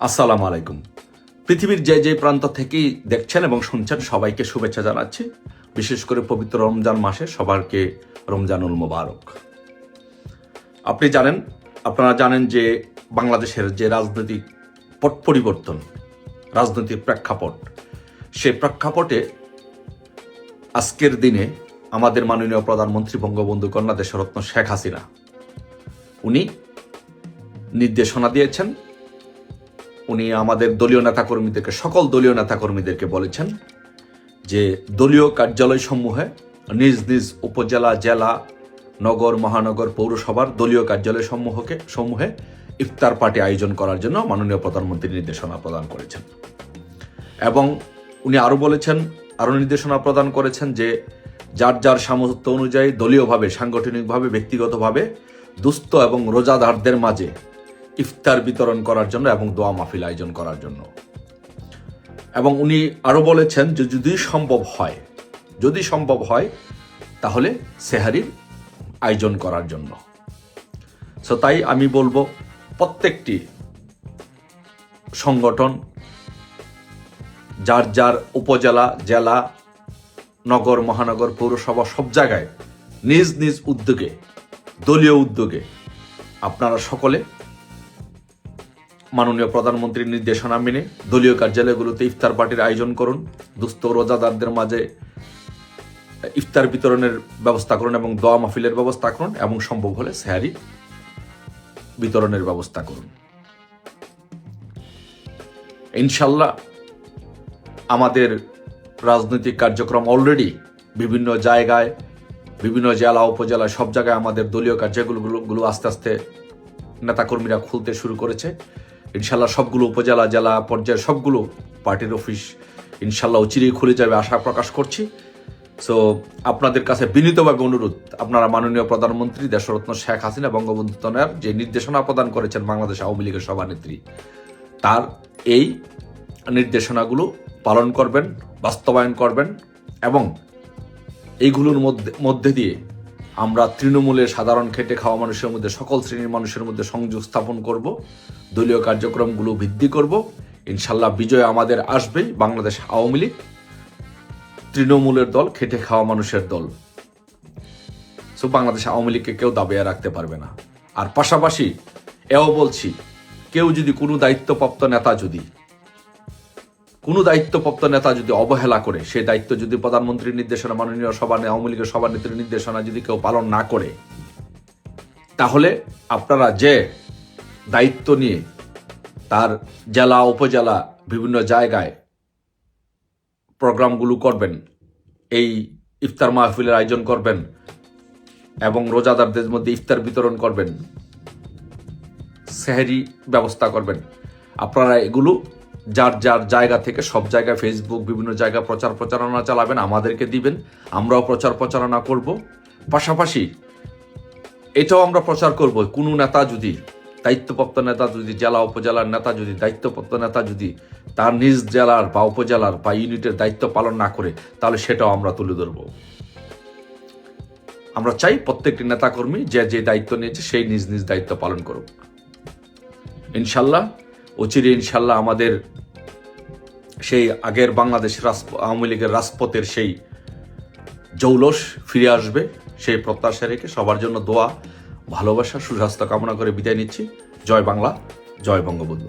আসসালামু আলাইকুম। পৃথিবীর যে যে প্রান্ত থেকেই দেখছেন এবং শুনছেন সবাইকে শুভেচ্ছা জানাচ্ছি। বিশেষ করে পবিত্র রমজান মাসে সবাইকে রমজানুল মোবারক। আপনারা জানেন যে বাংলাদেশের যে রাজনৈতিক পট পরিবর্তন, রাজনৈতিক প্রেক্ষাপট, সেই প্রেক্ষাপটে আজকের দিনে আমাদের মাননীয় প্রধানমন্ত্রী বঙ্গবন্ধু কন্যা দেশরত্ন শেখ হাসিনা উনি নির্দেশনা দিয়েছেন। উনি আমাদের দলীয় নেতাকর্মীদেরকে, সকল দলীয় নেতাকর্মীদেরকে বলেছেন যে দলীয় কার্যালয় সমূহে নিজ নিজ উপজেলা, জেলা, নগর, মহানগর, পৌরসভার দলীয় কার্যালয় সমূহে ইফতার পার্টি আয়োজন করার জন্য মাননীয় প্রধানমন্ত্রী নির্দেশনা প্রদান করেছেন। এবং উনি আরও নির্দেশনা প্রদান করেছেন যে যার যার সামর্থ্য অনুযায়ী দলীয়ভাবে, সাংগঠনিকভাবে, ব্যক্তিগতভাবে দুস্থ এবং রোজাদারদের মাঝে ইফতার বিতরণ করার জন্য এবং দোয়া মাহফিল আয়োজন করার জন্য। এবং উনি আরও বলেছেন যে যদি সম্ভব হয় তাহলে সেহারির আয়োজন করার জন্য। তাই আমি বলবো প্রত্যেকটি সংগঠন যার যার উপজেলা, জেলা, নগর, মহানগর, পৌরসভা সব জায়গায় নিজ নিজ উদ্যোগে, দলীয় উদ্যোগে আপনারা সকলে মাননীয় প্রধানমন্ত্রীর নির্দেশনা মেনে দলীয় কার্যালয়গুলোতে ইফতার পার্টির আয়োজন করুন, দুস্থ রোজাদারদের মাঝে ইফতার বিতরণের ব্যবস্থা করুন এবং দোয়া মাহফিলের ব্যবস্থা করুন এবং সম্ভব হলে সেহারি বিতরণের ব্যবস্থা করুন। ইনশাল্লাহ আমাদের রাজনৈতিক কার্যক্রম অলরেডি বিভিন্ন জায়গায়, বিভিন্ন জেলা, উপজেলা সব জায়গায় আমাদের দলীয় কার্যক্রমগুলো আস্তে আস্তে নেতাকর্মীরা খুলতে শুরু করেছে। ইনশাল্লাহ সবগুলো উপজেলা, জেলা পর্যায়ে সবগুলো পার্টির অফিস ইনশাল্লাহ অচিরেই খুলে যাবে আশা প্রকাশ করছি। আপনাদের কাছে বিনীতভাবে অনুরোধ, আপনারা মাননীয় প্রধানমন্ত্রী দেশরত্ন শেখ হাসিনা বঙ্গবন্ধু কন্যার যে নির্দেশনা প্রদান করেছেন বাংলাদেশ আওয়ামী লীগের সভানেত্রী, তার এই নির্দেশনাগুলো পালন করবেন, বাস্তবায়ন করবেন এবং এইগুলোর মধ্যে দিয়ে আমরা তৃণমূলের সাধারণ খেটে খাওয়া মানুষের মধ্যে, সকল শ্রেণীর মানুষের মধ্যে সংযোগ স্থাপন করব, দলীয় কার্যক্রমগুলো বৃদ্ধি করব। ইনশাল্লাহ বিজয় আমাদের আসবেই। বাংলাদেশ আওয়ামী লীগ তৃণমূলের দল, খেটে খাওয়া মানুষের দল। বাংলাদেশ আওয়ামী লীগকে কেউ দাবিয়ে রাখতে পারবে না। আর পাশাপাশি এও বলছি, কেউ যদি কোনো দায়িত্বপ্রাপ্ত নেতা যদি অবহেলা করে, সেই দায়িত্ব যদি প্রধানমন্ত্রীর নির্দেশনা, মাননীয় আওয়ামী লীগের সভানেত্রীর নির্দেশনা যদি কেউ পালন না করে, তাহলে আপনারা যে দায়িত্ব নিয়ে তার জেলা, উপজেলা, বিভিন্ন জায়গায় প্রোগ্রামগুলো করবেন, এই ইফতার মাহফিলের আয়োজন করবেন এবং রোজাদারদের মধ্যে ইফতার বিতরণ করবেন, সেহরি ব্যবস্থা করবেন, আপনারা এগুলো যার যার জায়গা থেকে সব জায়গায়, ফেসবুক, বিভিন্ন জায়গায় প্রচারণা চালাবেন, আমাদেরকে দিবেন, আমরাও প্রচারণা করব। পাশাপাশি এটাও আমরা প্রচার করব, কোনো নেতা যদি, দায়িত্বপ্রাপ্ত নেতা যদি, জেলা উপজেলার নেতা যদি, দায়িত্বপ্রাপ্ত নেতা যদি তার নিজ জেলার বা উপজেলার বা ইউনিটের দায়িত্ব পালন না করে, তাহলে সেটাও আমরা তুলে ধরব। আমরা চাই প্রত্যেকটি নেতাকর্মী যে যে দায়িত্ব নিয়েছে সেই নিজ নিজ দায়িত্ব পালন করুক। ইনশাল্লাহ অচিরে ইনশাল্লাহ আমাদের সেই আগের বাংলাদেশ আওয়ামী লীগের রাজপথের সেই জৌলস ফিরে আসবে, সেই প্রত্যাশা রেখে সবার জন্য দোয়া, ভালোবাসা, সুস্বাস্থ্য কামনা করে বিদায় নিচ্ছি। জয় বাংলা, জয় বঙ্গবন্ধু।